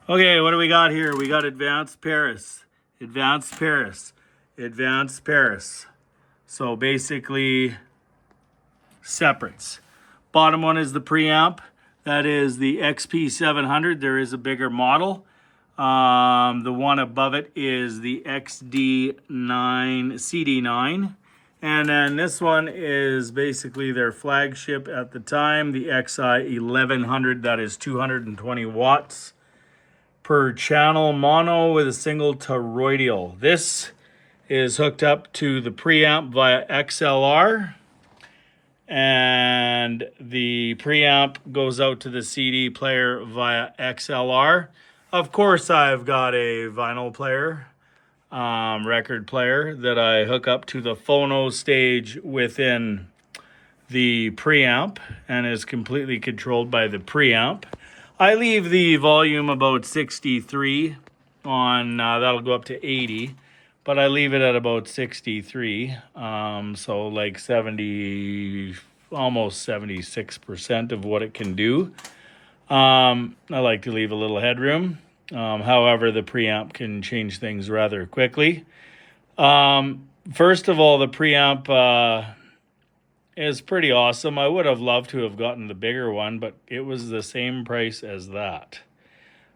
Okay, what do we got here? We got Advanced Paris, Advanced Paris, Advanced Paris. So basically separates. Bottom one is the preamp. That is the XP700. There is a bigger model. The one above it is the CD9. And then this one is basically their flagship at the time, the XI1100. That is 220 watts per channel, mono with a single toroidal. This is hooked up to the preamp via XLR, and the preamp goes out to the CD player via XLR. Of course, I've got a vinyl player, record player that I hook up to the phono stage within the preamp and is completely controlled by the preamp. I leave the volume about 63 on, that'll go up to 80, but I leave it at about 63. So like 70, almost 76% of what it can do. I like to leave a little headroom. However, the preamp can change things rather quickly. First of all, the preamp is pretty awesome. I would have loved to have gotten the bigger one, but it was the same price as that.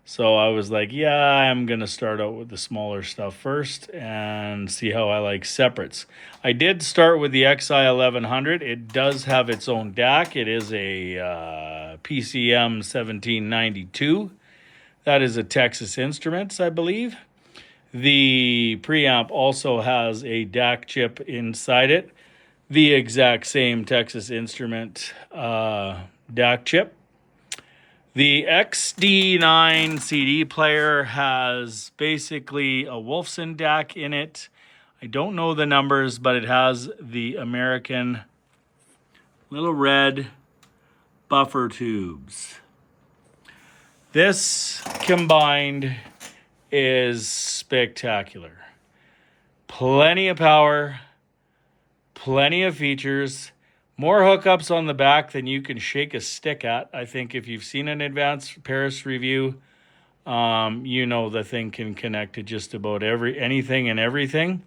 So I was like, yeah, I'm going to start out with the smaller stuff first and see how I like separates. I did start with the XI1100. It does have its own DAC. It is a PCM 1792. That is a Texas Instruments, I believe. The preamp also has a DAC chip inside it. The exact same Texas Instrument DAC chip. The XD9 CD player has basically a Wolfson DAC in it. I don't know the numbers, but it has the American little red buffer tubes. This combined is spectacular. Plenty of power. Plenty of features, more hookups on the back than you can shake a stick at. I think if you've seen an Advanced Paris review, you know the thing can connect to just about anything and everything.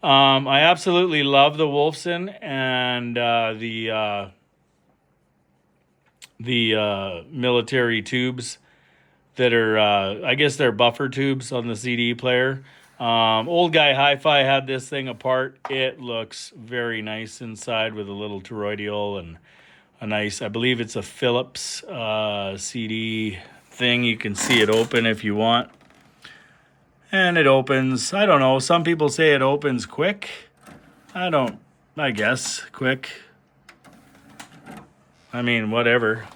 I absolutely love the Wolfson and the military tubes that are, I guess they're buffer tubes on the CD player. Old Guy Hi-Fi had this thing apart. It looks very nice inside with a little toroidal and a nice, I believe it's a Philips CD thing. You can see it open if you want. And it opens, I don't know, some people say it opens quick. I guess, quick. I mean, whatever.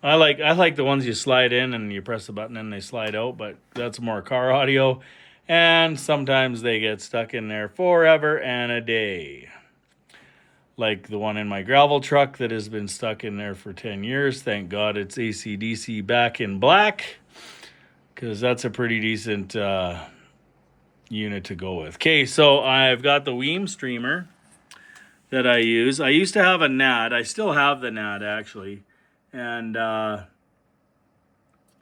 I like the ones you slide in and you press the button and they slide out, but that's more car audio. And sometimes they get stuck in there forever and a day. Like the one in my gravel truck that has been stuck in there for 10 years. Thank God it's AC/DC back in black, because that's a pretty decent unit to go with. Okay, so I've got the Weem streamer that I use. I used to have a NAD. I still have the NAD, actually. And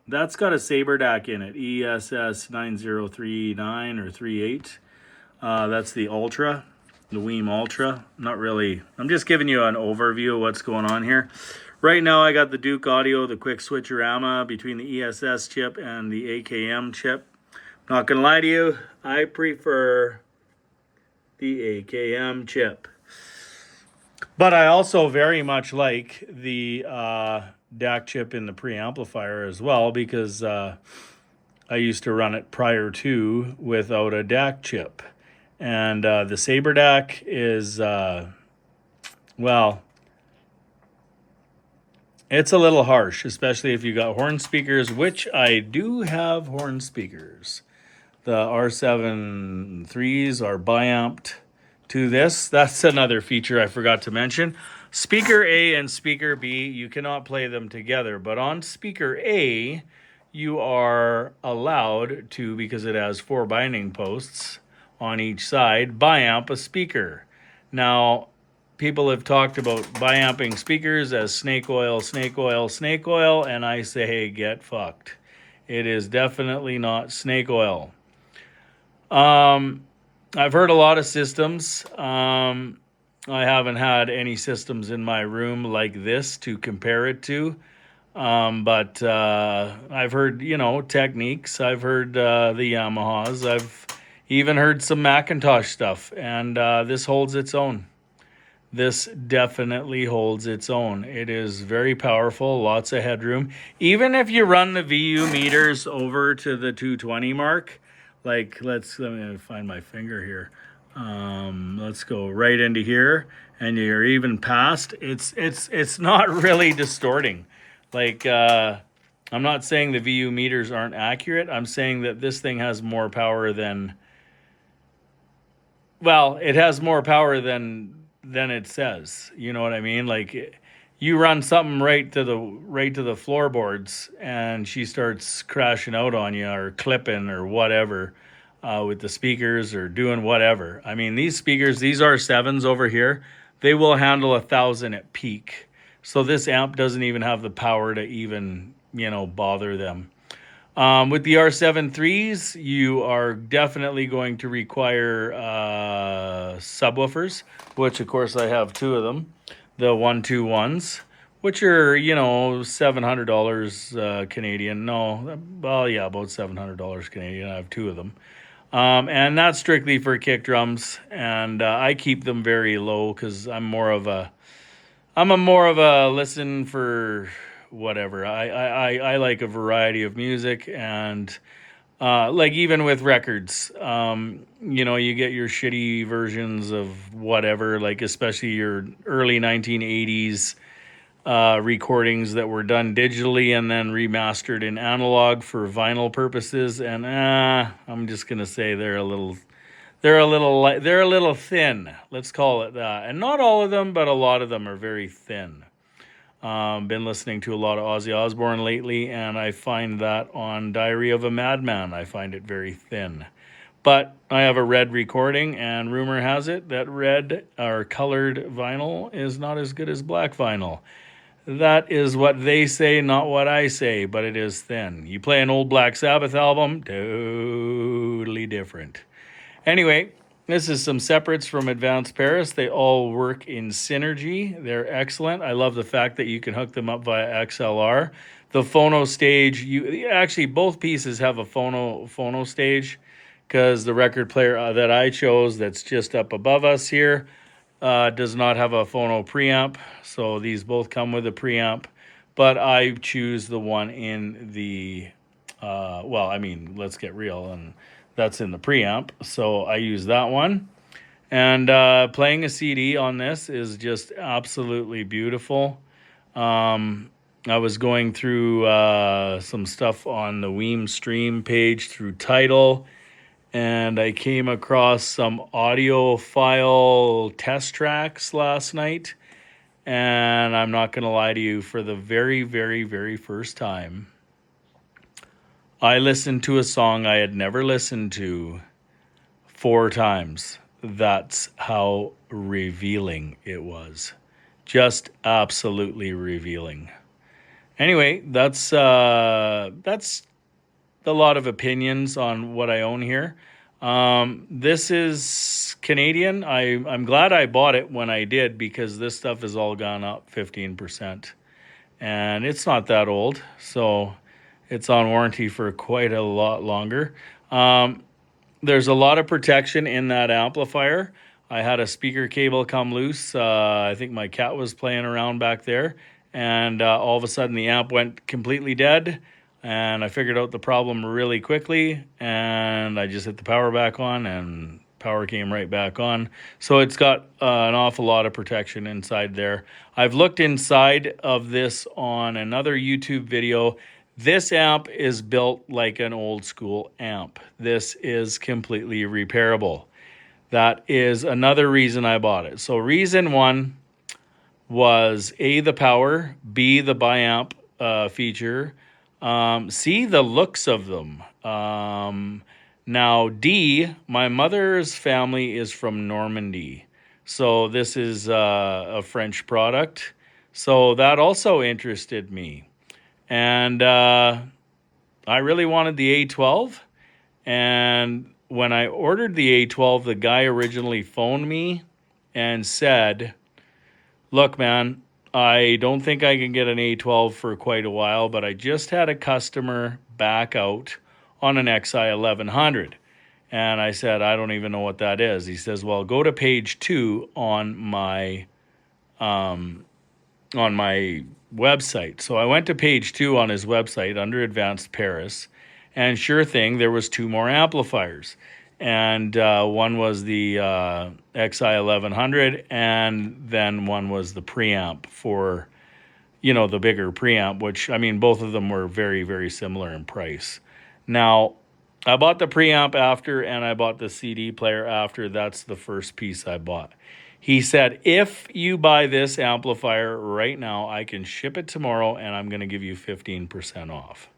that's got a Saber DAC in it, ESS 9039 or 38. That's the Ultra, the Weem Ultra. Not really, I'm just giving you an overview of what's going on here. Right now I got the Duke Audio, the quick switcherama between the ESS chip and the AKM chip. Not gonna lie to you, I prefer the AKM chip. But I also very much like the DAC chip in the preamplifier as well, because I used to run it prior to without a DAC chip. And the Saber DAC is, well, it's a little harsh, especially if you got horn speakers, which I do have horn speakers. The R7 3s are biamped to this. That's another feature I forgot to mention. Speaker A and speaker B, you cannot play them together, but on speaker A, you are allowed to, because it has 4 binding posts on each side, biamp a speaker. Now, people have talked about biamping speakers as snake oil, snake oil, snake oil, and I say, hey, get fucked. It is definitely not snake oil. I've heard a lot of systems. I haven't had any systems in my room like this to compare it to. But I've heard, techniques. I've heard the Yamahas. I've even heard some Macintosh stuff, and this holds its own. This definitely holds its own. It is very powerful, lots of headroom. Even if you run the VU meters over to the 220 mark, like let me find my finger here. Let's go right into here, and you're even past. It's not really distorting. Like I'm not saying the VU meters aren't accurate. I'm saying that this thing has more power than. Well, it has more power than it says. You know what I mean? Like you run something right to the floorboards, and she starts crashing out on you or clipping or whatever with the speakers or doing whatever. I mean, these speakers, these R7s over here, they will handle 1,000 at peak. So this amp doesn't even have the power to even bother them. With the R7 threes, you are definitely going to require subwoofers, which of course I have two of them, the 121s, which are $700 Canadian. No, well, yeah, about $700 Canadian. I have two of them, and that's strictly for kick drums, and I keep them very low because I'm a more of a listen for whatever. I like a variety of music, and like even with records, you get your shitty versions of whatever, like especially your early 1980s recordings that were done digitally and then remastered in analog for vinyl purposes, and I'm just gonna say they're a little thin. Let's call it that. And not all of them, but a lot of them are very thin. Been listening to a lot of Ozzy Osbourne lately, and I find that on Diary of a Madman, I find it very thin. But I have a red recording, and rumor has it that red or colored vinyl is not as good as black vinyl. That is what they say, not what I say, but it is thin. You play an old Black Sabbath album, totally different. Anyway, this is some separates from Advanced Paris. They all work in synergy. They're excellent. I love the fact that you can hook them up via XLR. The phono stage, you actually both pieces have a phono stage, because the record player that I chose that's just up above us here does not have a phono preamp. So these both come with a preamp, but I choose the one in the let's get real, and that's in the preamp. So I use that one. And playing a CD on this is just absolutely beautiful. I was going through some stuff on the Weem Stream page through Tidal, and I came across some audiophile test tracks last night. And I'm not going to lie to you, for the very, very, very first time, I listened to a song I had never listened to 4 times. That's how revealing it was. Just absolutely revealing. Anyway, that's a lot of opinions on what I own here. This is Canadian. I'm glad I bought it when I did, because this stuff has all gone up 15%. And it's not that old, so it's on warranty for quite a lot longer. There's a lot of protection in that amplifier. I had a speaker cable come loose. I think my cat was playing around back there, and all of a sudden the amp went completely dead, and I figured out the problem really quickly, and I just hit the power back on, and power came right back on. So it's got an awful lot of protection inside there. I've looked inside of this on another YouTube video. This amp is built like an old school amp. This is completely repairable. That is another reason I bought it. So reason one was A, the power, B, the biamp feature, C, the looks of them. Now, D, my mother's family is from Normandy. So this is a French product. So that also interested me. And I I really wanted the A12. And when I ordered the A12, the guy originally phoned me and said, look, man, I don't think I can get an A12 for quite a while, but I just had a customer back out on an XI 1100. And I said, I don't even know what that is. He says, well, go to page 2 on my website. So I went to page 2 on his website under Advanced Paris, and sure thing, there was 2 more amplifiers. And one was the XI 1100, and then one was the preamp for, the bigger preamp, which, I mean, both of them were very, very similar in price. Now, I bought the preamp after, and I bought the CD player after. That's the first piece I bought. He said, if you buy this amplifier right now, I can ship it tomorrow, and I'm going to give you 15% off.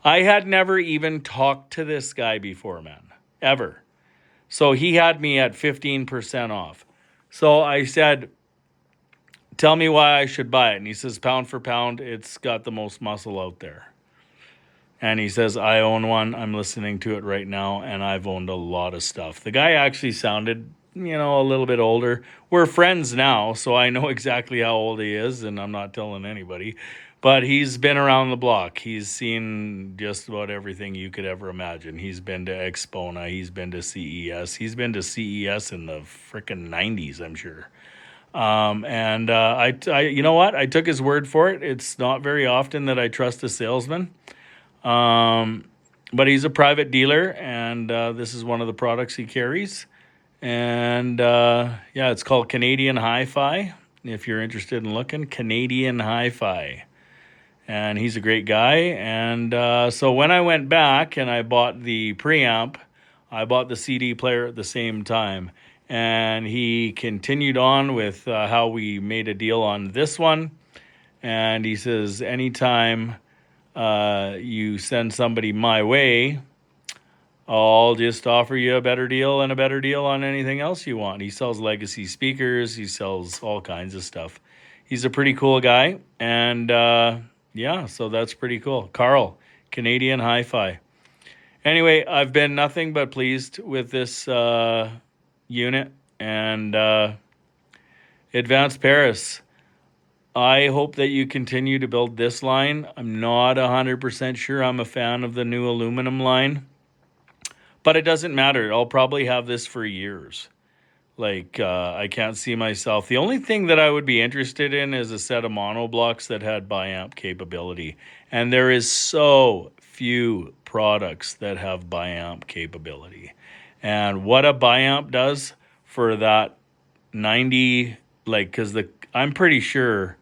I had never even talked to this guy before, man, ever. So he had me at 15% off. So I said, tell me why I should buy it. And he says, pound for pound, it's got the most muscle out there. And he says, I own one. I'm listening to it right now, and I've owned a lot of stuff. The guy actually sounded, a little bit older. We're friends now, so I know exactly how old he is, and I'm not telling anybody. But he's been around the block. He's seen just about everything you could ever imagine. He's been to Expona. He's been to CES. He's been to CES in the frickin' 90s, I'm sure. I you know what? I took his word for it. It's not very often that I trust a salesman. But he's a private dealer, and this is one of the products he carries. And it's called Canadian Hi-Fi. If you're interested in looking, Canadian Hi-Fi. And he's a great guy. And so when I went back and I bought the preamp, I bought the CD player at the same time. And he continued on with how we made a deal on this one. And he says, anytime you send somebody my way, I'll just offer you a better deal and a better deal on anything else you want. He sells legacy speakers. He sells all kinds of stuff. He's a pretty cool guy. And so that's pretty cool. Carl, Canadian Hi-Fi. Anyway, I've been nothing but pleased with this unit. And Advanced Paris, I hope that you continue to build this line. I'm not 100% sure I'm a fan of the new aluminum line, but it doesn't matter. I'll probably have this for years. I can't see myself. The only thing that I would be interested in is a set of monoblocks that had biamp capability. And there is so few products that have biamp capability. And what a biamp does for that 90, because I'm pretty sure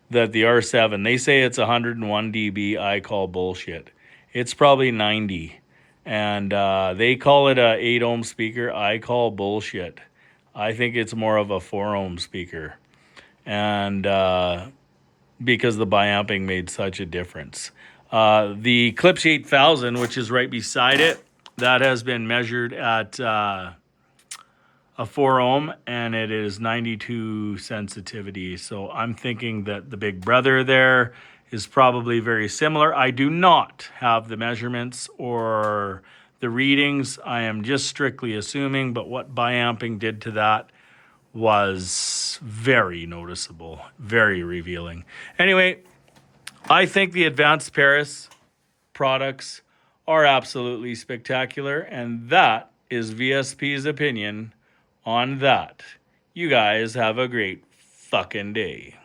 that the R7, they say it's 101 dB. I call bullshit. It's probably 90. And they call it a 8 ohm speaker. I call bullshit. I think it's more of a 4 ohm speaker. And because the biamping made such a difference. The Klipsch 8000, which is right beside it, that has been measured at a 4 ohm, and it is 92 sensitivity. So I'm thinking that the big brother there is probably very similar. I do not have the measurements or the readings. I am just strictly assuming, but what biamping did to that was very noticeable, very revealing. Anyway, I think the Advanced Paris products are absolutely spectacular, and that is VSP's opinion on that. You guys have a great fucking day.